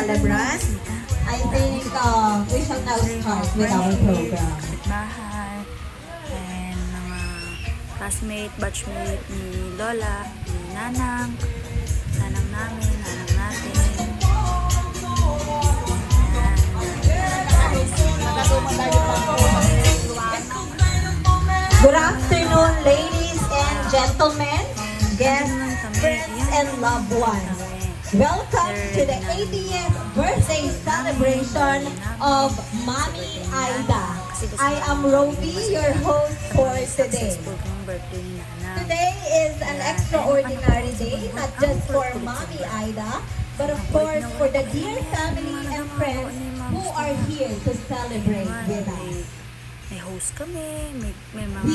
celebrant, I think we shall now start with our program. Bahay, and mga classmate, batchmate ni Lola, ni Nanang namin, Nanang natin. Good afternoon, ladies and gentlemen, guests, friends, and loved ones. Welcome to the 80th birthday celebration of Mami Aida. I am Roby, your host for today. Today is an extraordinary day, not just for Mami Aida, but of course for the dear family and friends who are here to celebrate with us. May host kami, may mga